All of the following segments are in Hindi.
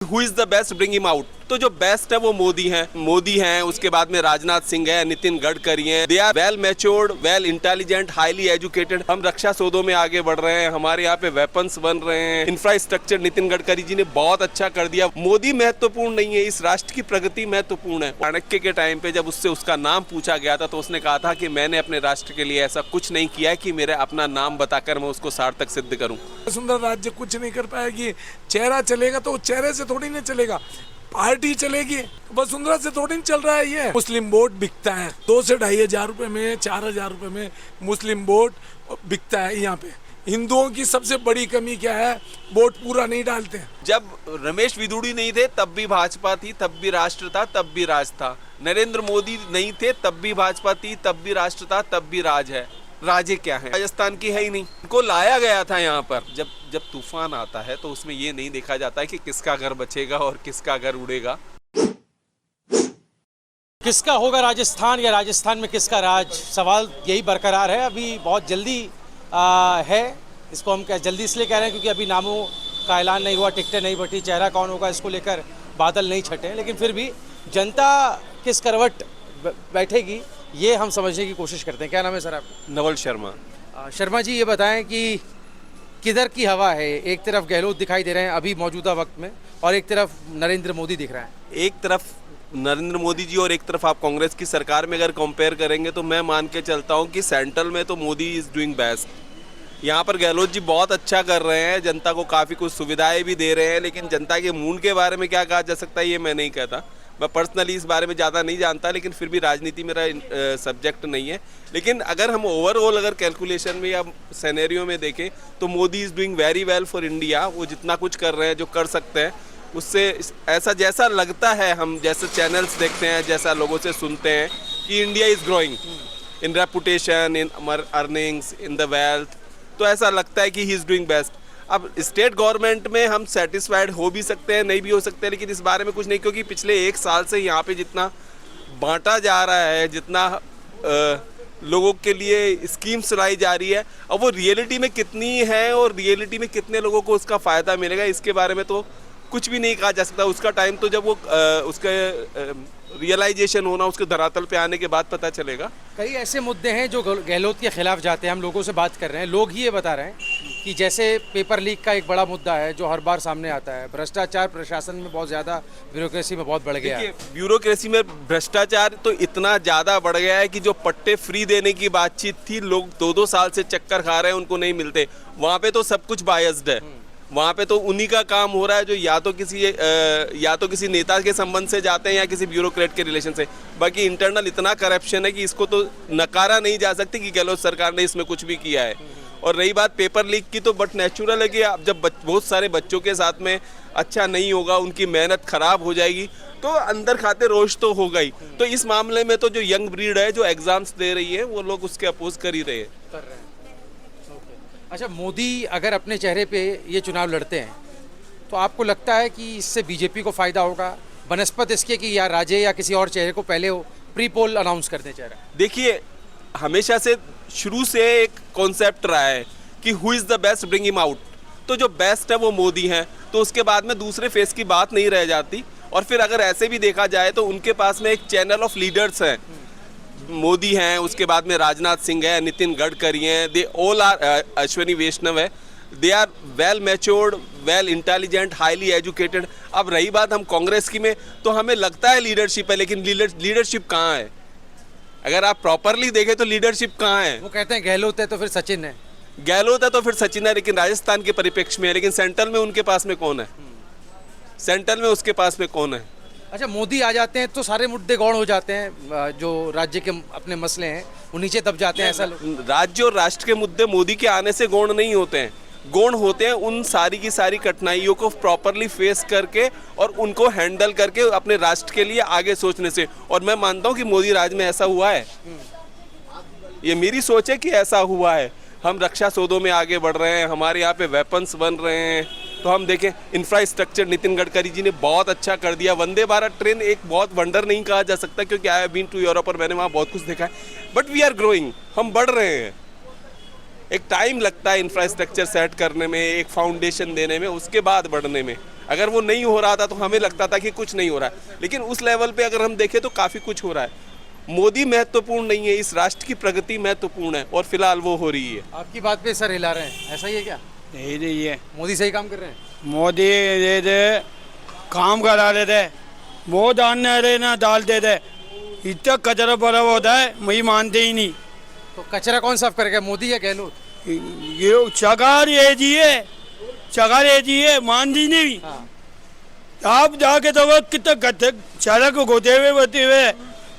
Who is the best, bring him out. तो जो बेस्ट है वो मोदी हैं, उसके बाद में राजनाथ सिंह है, नितिन गडकरी हैं। They are well matured, well intelligent, highly educated. हम रक्षा सौदों में आगे बढ़ रहे हैं, हमारे यहाँ पे वेपन्स बन रहे हैं, इंफ्रास्ट्रक्चर नितिन गडकरी जी ने बहुत अच्छा कर दिया। मोदी महत्वपूर्ण नहीं है, इस राष्ट्र की प्रगति महत्वपूर्ण है। चाणक्य के टाइम पे जब उससे उसका नाम पूछा गया था तो उसने कहा था कि मैंने अपने राष्ट्र के लिए ऐसा कुछ नहीं किया है कि मेरा अपना नाम बताकर मैं उसको सार्थक सिद्ध करूं। सुंदर राज्य कुछ नहीं कर पाएगी। चेहरा चलेगा तो चेहरे से थोड़ी नहीं चलेगा, पार्टी चलेगी। वसुंधरा से थोड़ी नहीं चल रहा है ये। मुस्लिम वोट बिकता है 2 से 2,500 रुपए में, 4,000 रुपए में मुस्लिम वोट बिकता है यहाँ पे। हिंदुओं की सबसे बड़ी कमी क्या है, वोट पूरा नहीं डालते हैं। जब रमेश विदुड़ी नहीं थे तब भी भाजपा थी, तब भी राष्ट्र था, तब भी राज था। नरेंद्र मोदी नहीं थे तब भी भाजपा थी, तब भी राष्ट्र था, तब भी राज है। राजे क्या है, राजस्थान की है ही नहीं। इनको लाया गया था यहाँ पर। जब तूफान आता है तो उसमें ये नहीं देखा जाता है कि किसका घर बचेगा और किसका घर उड़ेगा। किसका होगा राजस्थान या राजस्थान में किसका राज, सवाल यही बरकरार है। अभी बहुत जल्दी है, इसको हम जल्दी इसलिए कह रहे हैं क्योंकि अभी नामों का ऐलान नहीं हुआ, टिकटें नहीं बटी, चेहरा कौन होगा इसको लेकर बादल नहीं छटे। लेकिन फिर भी जनता किस करवट बैठेगी ये हम समझने की कोशिश करते हैं। क्या नाम है सर आपका? नवल शर्मा। शर्मा जी, ये बताएं कि किधर की हवा है? एक तरफ गहलोत दिखाई दे रहे हैं अभी मौजूदा वक्त में, और एक तरफ नरेंद्र मोदी दिख रहा है। एक तरफ नरेंद्र मोदी जी और एक तरफ आप कांग्रेस की सरकार में अगर कंपेयर करेंगे तो मैं मान के चलता हूं कि सेंट्रल में तो मोदी इज डूइंग बेस्ट। यहाँ पर गहलोत जी बहुत अच्छा कर रहे हैं, जनता को काफ़ी कुछ सुविधाएं भी दे रहे हैं। लेकिन जनता के मूड के बारे में क्या कहा जा सकता है ये मैं नहीं कहता। मैं पर्सनली इस बारे में ज़्यादा नहीं जानता, लेकिन फिर भी राजनीति मेरा सब्जेक्ट नहीं है। लेकिन अगर हम ओवरऑल अगर कैलकुलेशन में या सिनेरियो में देखें तो Modi is doing very well for India. वो जितना कुछ कर रहे हैं, जो कर सकते हैं, उससे ऐसा जैसा लगता है, हम जैसे चैनल्स देखते हैं, जैसा लोगों से सुनते हैं कि India is growing in reputation, in earnings, in the wealth, तो ऐसा लगता है कि ही इज़ डूइंग बेस्ट। अब स्टेट गवर्नमेंट में हम सेटिस्फाइड हो भी सकते हैं, नहीं भी हो सकते हैं, लेकिन इस बारे में कुछ नहीं, क्योंकि पिछले 1 साल से यहाँ पे जितना बांटा जा रहा है, जितना लोगों के लिए स्कीम्स लाई जा रही है, अब वो रियलिटी में कितनी है और रियलिटी में कितने लोगों को उसका फ़ायदा मिलेगा, इसके बारे में तो कुछ भी नहीं कहा जा सकता। उसका टाइम तो जब वो उसका रियलाइजेशन होना, उसके धरातल पे आने के बाद पता चलेगा। कई ऐसे मुद्दे हैं जो गहलोत के खिलाफ जाते हैं। हम लोगों से बात कर रहे हैं, लोग ही ये बता रहे हैं कि जैसे पेपर लीक का एक बड़ा मुद्दा है जो हर बार सामने आता है। भ्रष्टाचार प्रशासन में बहुत ज़्यादा, ब्यूरोक्रेसी में बहुत बढ़ गया है। ब्यूरोक्रेसी में भ्रष्टाचार तो इतना ज़्यादा बढ़ गया है कि जो पट्टे फ्री देने की बातचीत थी, लोग 2-2 साल से चक्कर खा रहे हैं, उनको नहीं मिलते। वहाँ पे तो सब कुछ बायस्ड है। वहाँ पे तो उन्हीं का काम हो रहा है जो या तो किसी नेता के संबंध से जाते हैं या किसी ब्यूरोक्रेट के रिलेशन से। बाकी इंटरनल इतना करप्शन है कि इसको तो नकारा नहीं जा सकती कि गहलोत सरकार ने इसमें कुछ भी किया है। और रही बात पेपर लीक की, तो बट नेचुरल है कि आप जब बहुत सारे बच्चों के साथ में अच्छा नहीं होगा, उनकी मेहनत खराब हो जाएगी, तो अंदर खाते रोष तो होगा ही। तो इस मामले में तो जो यंग ब्रीड है, जो एग्जाम्स दे रही है, वो लोग उसके अपोज कर ही रहे हैं। अच्छा, मोदी अगर अपने चेहरे पे ये चुनाव लड़ते हैं तो आपको लगता है कि इससे बीजेपी को फ़ायदा होगा, बनस्पत इसके कि या राजे या किसी और चेहरे को पहले हो प्री पोल अनाउंस कर दें चेहरा? देखिए, हमेशा से शुरू से एक कॉन्सेप्ट रहा है कि who is the best, bring him out. तो जो बेस्ट है वो मोदी हैं, तो उसके बाद में दूसरे फेस की बात नहीं रह जाती। और फिर अगर ऐसे भी देखा जाए तो उनके पास में एक चैनल ऑफ लीडर्स हैं। मोदी हैं, उसके बाद में राजनाथ सिंह है, नितिन गडकरी हैं, they all are, Ashwini Vaishnaw है, they are well matured, well intelligent, highly educated. अब रही बात हम कांग्रेस की में, तो हमें लगता है लीडरशिप है, लेकिन लीडरशिप कहाँ है? अगर आप प्रॉपरली देखें तो लीडरशिप कहाँ है? वो कहते हैं गहलोत है तो फिर सचिन है, गहलोत है तो फिर सचिन है, लेकिन राजस्थान के परिप्रेक्ष्य में है। लेकिन सेंट्रल में उनके पास में कौन है? सेंट्रल में उसके पास में कौन है? अच्छा, मोदी आ जाते हैं तो सारे मुद्दे गौण हो जाते हैं, जो राज्य के अपने मसले हैं वो नीचे दब जाते हैं, ऐसा राज्य और राष्ट्र के मुद्दे मोदी के आने से गौण नहीं होते हैं। गौण होते हैं उन सारी की सारी कठिनाइयों को प्रॉपरली फेस करके और उनको हैंडल करके अपने राष्ट्र के लिए आगे सोचने से। और मैं मानता हूँ कि मोदी राज में ऐसा हुआ है, ये मेरी सोच है कि ऐसा हुआ है। हम रक्षा सौदों में आगे बढ़ रहे हैं, हमारे यहाँ पे वेपन्स बन रहे हैं, तो हम देखें इंफ्रास्ट्रक्चर नितिन गडकरी जी ने बहुत अच्छा कर दिया। वंदे भारत ट्रेन एक बहुत वंडर नहीं कहा जा सकता, क्योंकि I have been to Europe और मैंने वहाँ बहुत कुछ देखा है, बट वी आर ग्रोइंग, हम बढ़ रहे हैं। एक टाइम लगता है इंफ्रास्ट्रक्चर सेट करने में, एक फाउंडेशन देने में, उसके बाद बढ़ने में। अगर वो नहीं हो रहा था तो हमें लगता था कि कुछ नहीं हो रहा है, लेकिन उस लेवल पे अगर हम देखें तो काफ़ी कुछ हो रहा है। मोदी महत्वपूर्ण नहीं है, इस राष्ट्र की प्रगति महत्वपूर्ण है और फिलहाल वो हो रही है। आपकी बात पे सर हिला रहे हैं, ऐसा ही है क्या? यही है, मोदी सही काम कर रहे हैं? मोदी ये दे काम करा रहे थे, वो डालने रहे ना डालते थे, इतना कचरा भरा होता है, वही मानते ही नहीं। तो कचरा कौन साफ करेगा, मोदी या गहलोत? ये चगार ये जी है, चगार ये जी है, मानती नहीं। आप जाके तो वो कितना गड्ढे सड़क को गोते हुए बते हुए,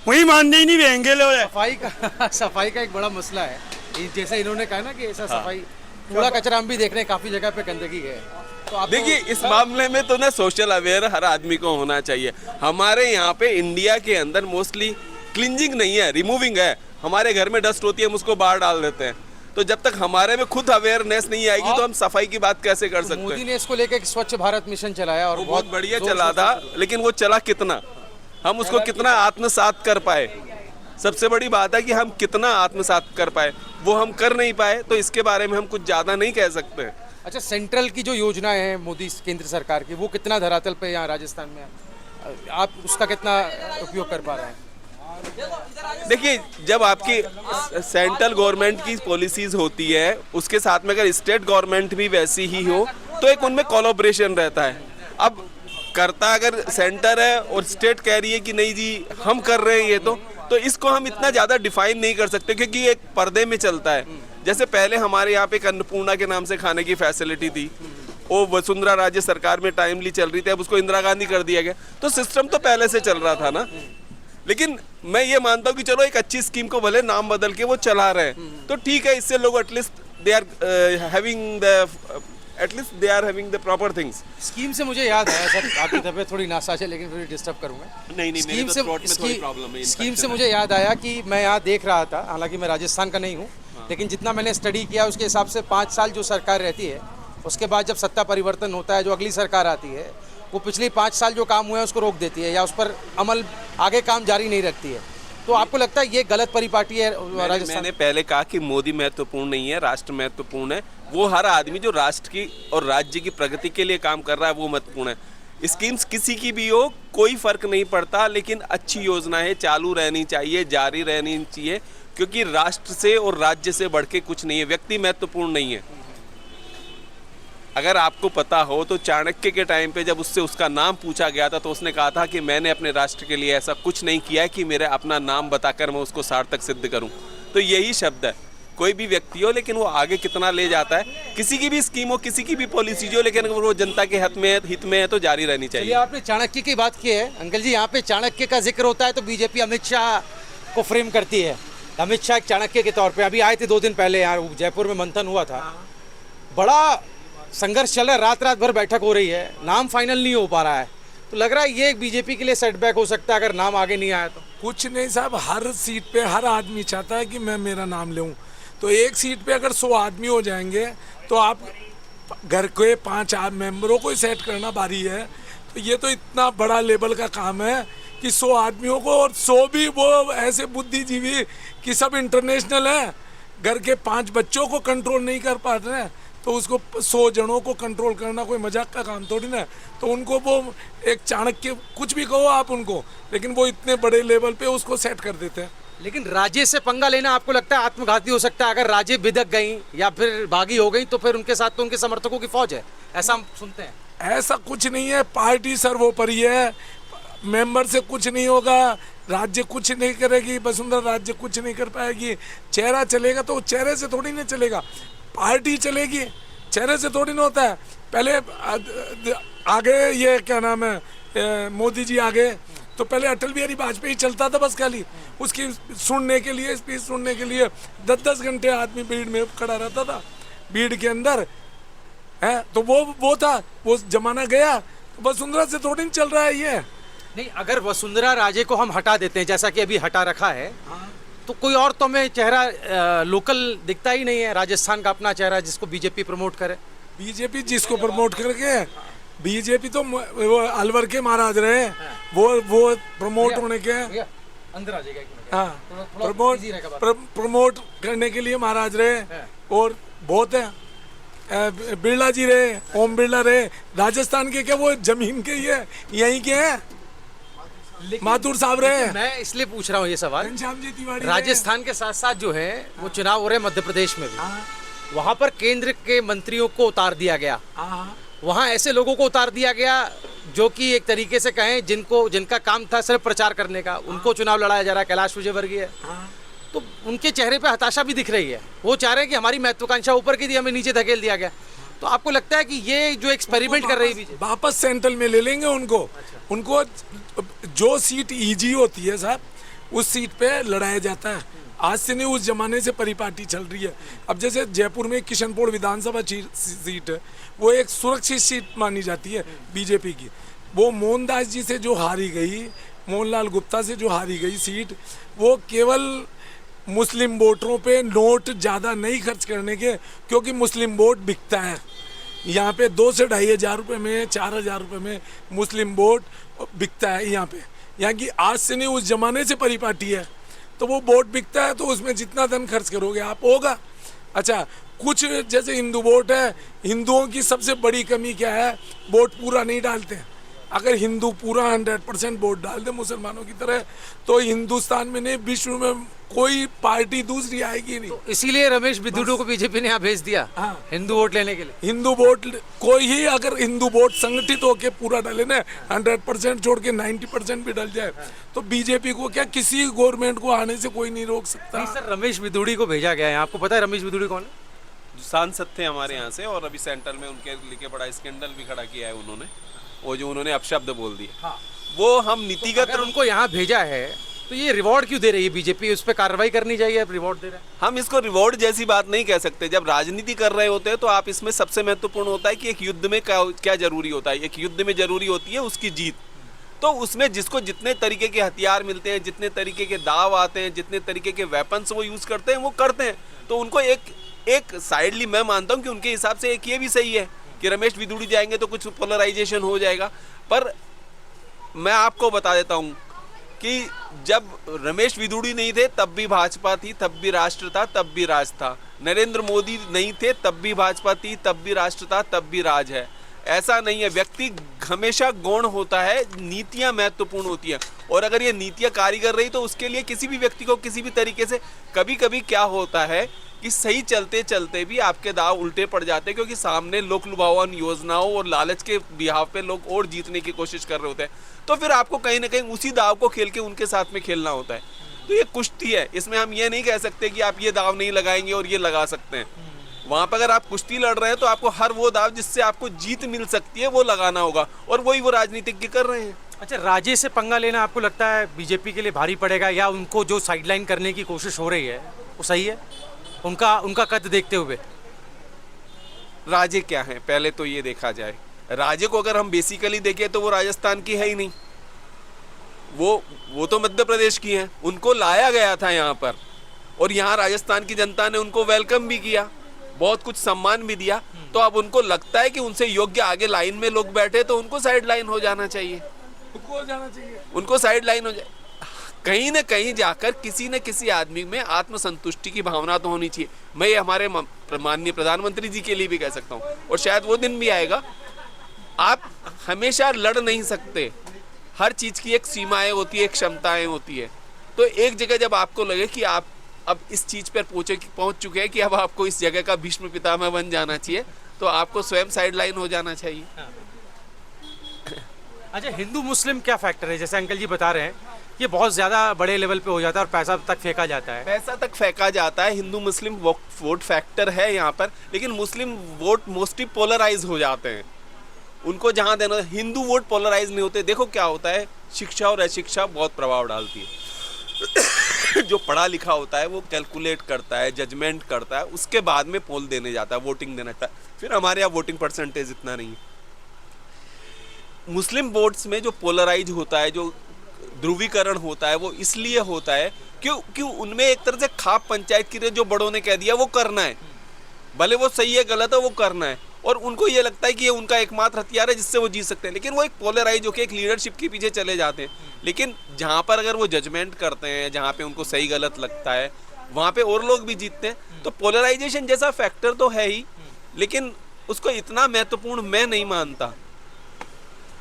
वही मानते ही नहीं बहंगे लोग। सफाई का एक बड़ा मसला है, जैसा इन्होंने कहा ना कि ऐसा सफाई कूड़ा कचरा हम भी देख रहे हैं, काफी जगह पे गंदगी है। तो आप देखिए इस मामले में तो ना सोशल अवेयर हर आदमी को होना चाहिए। हमारे यहाँ पे इंडिया के अंदर मोस्टली क्लींजिंग नहीं है, रिमूविंग है। हमारे घर में डस्ट होती है, हम उसको बाहर डाल देते हैं। तो जब तक हमारे में खुद अवेयरनेस नहीं आएगी तो हम सफाई की बात कैसे कर सकते हैं? मोदी ने इसको लेकर स्वच्छ भारत मिशन चलाया और वो बहुत बढ़िया चला था, लेकिन वो चला कितना, हम उसको कितना आत्मसात कर पाए? सबसे बड़ी बात है कि हम कितना आत्मसात कर पाए, वो हम कर नहीं पाए। तो इसके बारे में हम कुछ ज़्यादा नहीं कह सकते हैं। अच्छा, सेंट्रल की जो योजनाएं हैं मोदी केंद्र सरकार की, वो कितना धरातल पे यहाँ राजस्थान में आप उसका कितना उपयोग कर पा रहे हैं? देखिए जब आपकी सेंट्रल गवर्नमेंट की पॉलिसीज होती है, उसके साथ में अगर स्टेट गवर्नमेंट भी वैसी ही हो तो एक उनमें कोलैबोरेशन रहता है। अब करता अगर सेंटर है और स्टेट कह रही है कि नहीं जी हम कर रहे हैं ये, तो इसको हम इतना ज़्यादा डिफाइन नहीं कर सकते, क्योंकि एक पर्दे में चलता है। जैसे पहले हमारे यहाँ पे एक अन्नपूर्णा के नाम से खाने की फैसिलिटी थी, वो वसुंधरा राज्य सरकार में टाइमली चल रही थी, अब उसको इंदिरा गांधी कर दिया गया। तो सिस्टम तो पहले से चल रहा था ना। लेकिन मैं ये मानता हूँ कि चलो एक अच्छी स्कीम को भले नाम बदल के वो चला रहे हैं तो ठीक है, इससे लोग at least they are having the proper things. Scheme से मुझे याद आया सर, आपकी तबीयत थोड़ी नासाज है लेकिन फिर डिस्टर्ब करूंगा। नहीं मेरे तो थ्रोट में थोड़ी प्रॉब्लम है। स्कीम से मुझे याद आया कि मैं यहाँ देख रहा था, हालांकि मैं राजस्थान का नहीं हूँ, लेकिन जितना मैंने स्टडी किया उसके हिसाब से 5 साल जो सरकार रहती है, उसके बाद जब सत्ता परिवर्तन होता है, जो अगली सरकार आती है, वो पिछली 5 साल जो काम हुए हैं उसको रोक देती है या उस पर अमल आगे काम जारी नहीं रखती है। तो आपको लगता है ये गलत परिपाटी है राजस्थान? मैंने पहले कहा कि मोदी महत्वपूर्ण नहीं है, राष्ट्र महत्वपूर्ण है। वो हर आदमी जो राष्ट्र की और राज्य की प्रगति के लिए काम कर रहा है वो महत्वपूर्ण है। स्कीम्स किसी की भी हो कोई फर्क नहीं पड़ता, लेकिन अच्छी योजनाएं चालू रहनी चाहिए, जारी रहनी चाहिए, क्योंकि राष्ट्र से और राज्य से बढ़ के कुछ नहीं है। व्यक्ति महत्वपूर्ण नहीं है। अगर आपको पता हो तो चाणक्य के टाइम पे जब उससे उसका नाम पूछा गया था तो उसने कहा था कि मैंने अपने राष्ट्र के लिए ऐसा कुछ नहीं किया है कि मेरे अपना नाम बताकर मैं उसको सार्थक सिद्ध करूं। तो यही शब्द है। कोई भी व्यक्ति हो लेकिन वो आगे कितना ले जाता है, किसी की भी स्कीम हो, किसी की भी पॉलिसी हो, लेकिन अगर वो जनता के हित में है तो जारी रहनी चाहिए। आपने चाणक्य की बात की है अंकल जी, यहाँ पे चाणक्य का जिक्र होता है तो बीजेपी अमित शाह को फ्रेम करती है। अमित शाह एक चाणक्य के तौर पर अभी आए थे 2 दिन पहले, यहाँ जयपुर में मंथन हुआ था, बड़ा संघर्ष चल रहा है, रात भर बैठक हो रही है, नाम फाइनल नहीं हो पा रहा है। तो लग रहा है ये बीजेपी के लिए सेटबैक हो सकता है अगर नाम आगे नहीं आया तो। कुछ नहीं साहब, हर सीट पे हर आदमी चाहता है कि मैं मेरा नाम लूं। तो एक सीट पे अगर 100 आदमी हो जाएंगे तो आप घर के 5 मेंबरों को ही सेट करना बारी है। तो ये तो इतना बड़ा लेवल का काम है कि 100 आदमियों को, और 100 भी वो ऐसे बुद्धिजीवी कि सब इंटरनेशनल है, घर के 5 बच्चों को कंट्रोल नहीं कर पा रहे हैं, तो उसको 100 जनों को कंट्रोल करना कोई मजाक का काम थोड़ी ना। तो उनको वो एक चाणक्य कुछ भी कहो आप उनको, लेकिन वो इतने बड़े लेवल पे उसको सेट कर देते हैं। लेकिन राज्य से पंगा लेना आपको लगता है आत्मघाती हो सकता है? अगर राज्य बिदक गई या फिर भागी हो गई तो फिर उनके साथ तो उनके समर्थकों की फौज है, ऐसा हम सुनते हैं। ऐसा कुछ नहीं है, पार्टी सर्वोपरि है, मेंबर से कुछ नहीं होगा, राज्य कुछ नहीं करेगी, वसुंधरा राज्य कुछ नहीं कर पाएगी। चेहरा चलेगा तो चेहरे से थोड़ी नहीं चलेगा, पार्टी चलेगी, चेहरे से थोड़ी ना होता है। पहले आगे ये क्या नाम है, मोदी जी आगे तो पहले अटल बिहारी वाजपेयी चलता था बस खाली, उसकी सुनने के लिए, स्पीच सुनने के लिए 10-10 घंटे आदमी भीड़ में खड़ा रहता था, भीड़ के अंदर है। तो वो था, वो जमाना गया। तो वसुंधरा से थोड़ी नहीं चल रहा है ये। नहीं, अगर वसुंधरा राजे को हम हटा देते हैं जैसा कि अभी हटा रखा है, तो कोई और तो हमें चेहरा लोकल दिखता ही नहीं है, राजस्थान का अपना चेहरा जिसको बीजेपी प्रमोट करे। बीजेपी जिसको प्रमोट करके, बीजेपी तो वो अलवर के महाराज रहे, वो प्रमोट होने के अंदर आ जाएगा। हाँ, प्रमोट करने के लिए महाराज रहे, और बहुत है बिरला जी रहे, ओम बिरला रहे, राजस्थान के क्या वो जमीन के ही है, यहीं के हैं। माथुर साहब रहे, मैं इसलिए पूछ रहा हूँ ये सवाल, घनश्याम जी तिवारी रहे। राजस्थान के साथ साथ जो है वो चुनाव हो रहे हैं मध्य प्रदेश में भी, हाँ, वहाँ पर केंद्र के मंत्रियों को उतार दिया गया, हाँ, वहाँ ऐसे लोगों को उतार दिया गया जो कि एक तरीके से कहें जिनका काम था सिर्फ प्रचार करने का, उनको चुनाव लड़ाया जा रहा है। कैलाश विजयवर्गीय, हाँ। तो उनके चेहरे पे हताशा भी दिख रही है, वो चाह रहे हैं कि हमारी महत्वाकांक्षा ऊपर की थी, हमें नीचे धकेल दिया गया। तो आपको लगता है कि ये जो एक्सपेरिमेंट कर रही है बीजेपी, वापस सेंट्रल में ले लेंगे उनको। उनको जो सीट इजी होती है साहब, उस सीट पे लड़ाया जाता है। आज से नहीं, उस जमाने से परिपाटी चल रही है। अब जैसे जयपुर में किशनपुर विधानसभा सीट है, वो एक सुरक्षित सीट मानी जाती है बीजेपी की। वो मोहनदास जी से जो हारी गई, मोहनलाल गुप्ता से जो हारी गई सीट, वो केवल मुस्लिम वोटरों पे नोट ज़्यादा नहीं खर्च करने के, क्योंकि मुस्लिम वोट बिकता है। यहाँ पे 2 से 2.5 हज़ार रुपये में, 4 हज़ार रुपये में मुस्लिम वोट बिकता है यहाँ पे। यहाँ की आज से नहीं, उस जमाने से परिपाटी है। तो वो वोट बिकता है, तो उसमें जितना धन खर्च करोगे आप होगा। अच्छा, कुछ जैसे हिंदू वोट है, हिंदुओं की सबसे बड़ी कमी क्या है, वोट पूरा नहीं डालते हैं। अगर हिंदू पूरा 100% वोट डाल दे मुसलमानों की तरह, तो हिंदुस्तान में नहीं, विश्व में कोई पार्टी दूसरी आएगी नहीं। तो इसीलिए रमेश बिदुडू को बीजेपी ने यहाँ भेज दिया, हाँ। हिंदू वोट लेने के लिए। हिंदू वोट कोई ही अगर हिंदू वोट संगठित होकर पूरा डाले ना, 100% छोड़ के 90% भी डल जाए, तो बीजेपी को क्या, किसी गवर्नमेंट को आने से कोई नहीं रोक सकता। नहीं सर, रमेश बिदुड़ी को भेजा गया है, आपको पता है रमेश बिदुड़ी कौन है? सांसद थे हमारे यहाँ से, और अभी सेंट्रल में उनके लेके बड़ा स्कैंडल भी खड़ा किया है उन्होंने, वो जो उन्होंने अपशब्द बोल दिए। हाँ। वो हम नीतिगत अगर उनको यहाँ भेजा है तो ये रिवॉर्ड क्यों दे रही है बीजेपी? उस पर कार्रवाई करनी चाहिए, अब रिवॉर्ड दे रहा है। हम इसको रिवॉर्ड जैसी बात नहीं कह सकते। जब राजनीति कर रहे होते हैं तो आप इसमें सबसे महत्वपूर्ण होता है कि एक युद्ध में क्या जरूरी होता है। एक युद्ध में जरूरी होती है उसकी जीत। तो उसमें जिसको जितने तरीके के हथियार मिलते हैं, जितने तरीके के दाव आते हैं, जितने तरीके के वेपन्स वो यूज़ करते हैं, वो करते हैं। तो उनको एक साइडली मैं मानता हूँ कि उनके हिसाब से एक ये भी सही है कि रमेश बिदुड़ी जाएंगे तो कुछ पोलराइजेशन हो जाएगा। पर मैं आपको बता देता हूँ कि जब रमेश बिदुड़ी नहीं थे तब भी भाजपा थी, तब भी राष्ट्र था, तब भी राज था। नरेंद्र मोदी नहीं थे तब भी भाजपा थी, तब भी राष्ट्र था, तब भी राज है। ऐसा नहीं है, व्यक्ति हमेशा गौण होता है, नीतियां महत्वपूर्ण होती हैं। और अगर ये नीतियां कार्य कर रही तो उसके लिए किसी भी व्यक्ति को किसी भी तरीके से, कभी कभी क्या होता है कि सही चलते चलते भी आपके दाव उल्टे पड़ जाते हैं, क्योंकि सामने लोक लुभावन योजनाओं और लालच के बिहाव पे लोग और जीतने की कोशिश कर रहे होते हैं। तो फिर आपको कहीं ना कहीं उसी दाव को खेल के उनके साथ में खेलना होता है। तो ये कुश्ती है, इसमें हम ये नहीं कह सकते कि आप ये दाव नहीं लगाएंगे और ये लगा सकते हैं। वहाँ पर अगर आप कुश्ती लड़ रहे हैं तो आपको हर वो दाव जिससे आपको जीत मिल सकती है वो लगाना होगा, और वही वो राजनीतिज्ञ कर रहे हैं। अच्छा, राजे से पंगा लेना आपको लगता है बीजेपी के लिए भारी पड़ेगा, या उनको जो साइडलाइन करने की कोशिश हो रही है वो सही है उनका कद देखते हुए? राजे क्या हैं पहले तो ये देखा जाए। राजे को अगर हम बेसिकली देखें तो वो राजस्थान की है ही नहीं, वो तो मध्य प्रदेश की हैं। उनको लाया गया था यहाँ पर, और यहाँ राजस्थान की जनता ने उनको वेलकम भी किया, बहुत कुछ सम्मान भी दिया। तो अब उनको लगता है कि उनसे योग्य आगे लाइन में लोग बैठे तो उनको साइड लाइन हो जाना चाहिए, उनको साइड लाइन हो जाए। कहीं ना कहीं जाकर किसी न किसी आदमी में आत्मसंतुष्टि की भावना तो होनी चाहिए। मैं ये हमारे माननीय प्रधानमंत्री जी के लिए भी कह सकता हूँ, और शायद वो दिन भी आएगा। आप हमेशा लड़ नहीं सकते, हर चीज़ की एक सीमाएं होती है, एक क्षमताएं होती है। तो एक जगह जब आपको लगे कि आप अब इस चीज़ पर पहुँच चुके हैं कि अब आपको इस जगह का भीष्म पितामह बन जाना चाहिए, तो आपको स्वयं साइड लाइन हो जाना चाहिए। अच्छा, हिंदू मुस्लिम क्या फैक्टर है? जैसे अंकल जी बता रहे हैं ये बहुत ज़्यादा बड़े लेवल पे हो जाता है और पैसा तक फेंका जाता है। पैसा तक फेंका जाता है। हिंदू मुस्लिम वोट फैक्टर है यहाँ पर, लेकिन मुस्लिम वोट मोस्टली पोलराइज हो जाते हैं। उनको जहाँ देना, हिंदू वोट पोलराइज नहीं होते। देखो क्या होता है, शिक्षा और अशिक्षा बहुत प्रभाव डालती है। जो पढ़ा लिखा होता है वो कैलकुलेट करता है, जजमेंट करता है, उसके बाद में पोल देने जाता है, वोटिंग देना चाहता है। फिर हमारे यहाँ वोटिंग परसेंटेज इतना नहीं है। मुस्लिम वोट्स में जो पोलराइज होता है, जो ध्रुवीकरण होता है, वो इसलिए होता है क्यों उनमें एक तरह से खाप पंचायत की जो बड़ों ने कह दिया वो करना है, भले वो सही है गलत है वो करना है, और उनको ये लगता है कि ये उनका एकमात्र हथियार है जिससे वो जीत सकते हैं। लेकिन वो एक पोलराइज होकर एक लीडरशिप के पीछे चले जाते हैं। लेकिन जहाँ पर अगर वो जजमेंट करते हैं, जहाँ पे उनको सही गलत लगता है, वहाँ पे और लोग भी जीतते हैं। तो पोलराइजेशन जैसा फैक्टर तो है ही, लेकिन उसको इतना महत्वपूर्ण मैं नहीं मानता,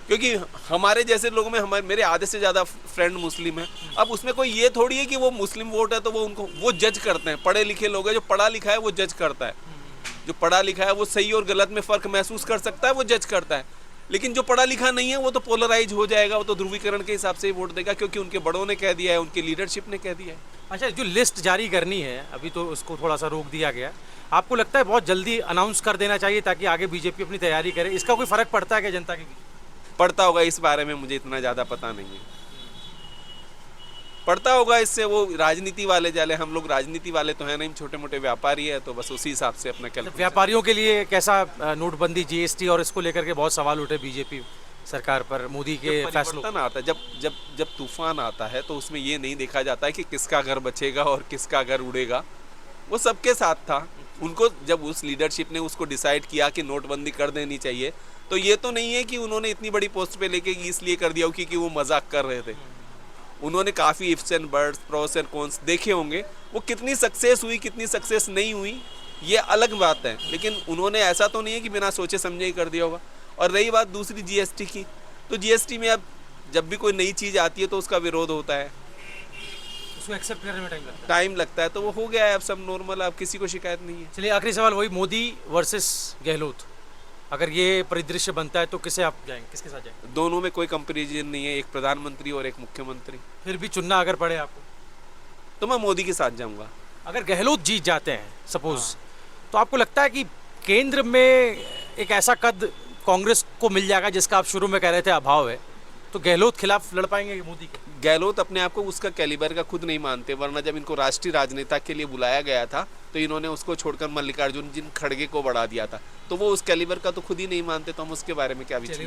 क्योंकि हमारे जैसे लोगों में मेरे आधे से ज़्यादा फ्रेंड मुस्लिम हैं। अब उसमें कोई ये थोड़ी है कि वो मुस्लिम वोट है तो वो जज करते हैं। पढ़े लिखे लोग हैं, जो पढ़ा लिखा है वो जज करता है। जो पढ़ा लिखा है वो सही और गलत में फ़र्क महसूस कर सकता है, वो जज करता है। लेकिन जो पढ़ा लिखा नहीं है वो तो पोलराइज हो जाएगा, वो तो ध्रुवीकरण के हिसाब से ही वोट देगा, क्योंकि उनके बड़ों ने कह दिया है, उनकी लीडरशिप ने कह दिया है। अच्छा, जो लिस्ट जारी करनी है अभी तो उसको थोड़ा सा रोक दिया गया, आपको लगता है बहुत जल्दी अनाउंस कर देना चाहिए ताकि आगे बीजेपी अपनी तैयारी करे? इसका कोई फ़र्क पड़ता है क्या जनता के बीच? पड़ता होगा, इस बारे में मुझे इतना ज़्यादा पता नहीं है। पड़ता होगा, इससे वो राजनीति वाले जाले, हम लोग राजनीति वाले तो हैं नहीं, छोटे मोटे व्यापारी है, तो बस उसी हिसाब से अपना कैलकुलेट। व्यापारियों के लिए कैसा नोटबंदी, जीएसटी और इसको लेकर के बहुत सवाल उठे बीजेपी सरकार पर, मोदी के फैसलों? परिवर्तन आता है, जब तूफान आता है तो उसमें ये नहीं देखा जाता है कि किसका घर बचेगा और किसका घर उड़ेगा। वो सबके साथ था। उनको जब उस लीडरशिप ने उसको डिसाइड किया कि नोटबंदी कर देनी चाहिए, तो ये तो नहीं है कि उन्होंने इतनी बड़ी पोस्ट पे लेके इसलिए कर दिया क्योंकि वो मजाक कर रहे थे। उन्होंने काफ़ी ifs and buts, pros and cons देखे होंगे। वो कितनी सक्सेस हुई, कितनी सक्सेस नहीं हुई, ये अलग बात है। लेकिन उन्होंने ऐसा तो नहीं है कि बिना सोचे समझे ही कर दिया होगा। और रही बात दूसरी जीएसटी की, तो जीएसटी में अब जब भी कोई नई चीज़ आती है तो उसका विरोध होता है, उसको एक्सेप्ट करने में टाइम लगता है। तो वो हो गया है, अब सब नॉर्मल है, अब किसी को शिकायत नहीं है। चलिए, आखिरी सवाल वही, मोदी वर्सेस गहलोत, अगर ये परिदृश्य बनता है तो किसे आप जाएंगे, किसके साथ जाएंगे? दोनों में कोई कंपैरिजन नहीं है, एक प्रधानमंत्री और एक मुख्यमंत्री। फिर भी चुनना अगर पड़े आपको, तो मैं मोदी के साथ जाऊंगा। अगर गहलोत जीत जाते हैं सपोज, तो आपको लगता है कि केंद्र में एक ऐसा कद कांग्रेस को मिल जाएगा जिसका आप शुरू में कह रहे थे अभाव है, तो गहलोत खिलाफ लड़ पाएंगे मोदी के? गहलोत अपने आप को उसका कैलिबर का खुद नहीं मानते, वरना जब इनको राष्ट्रीय राजनेता के लिए बुलाया गया था तो इन्होंने उसको छोड़कर मल्लिकार्जुन खड़गे को बढ़ा दिया था। तो वो उस कैलिबर का तो खुद ही नहीं मानते, तो हम उसके बारे में क्या विचार?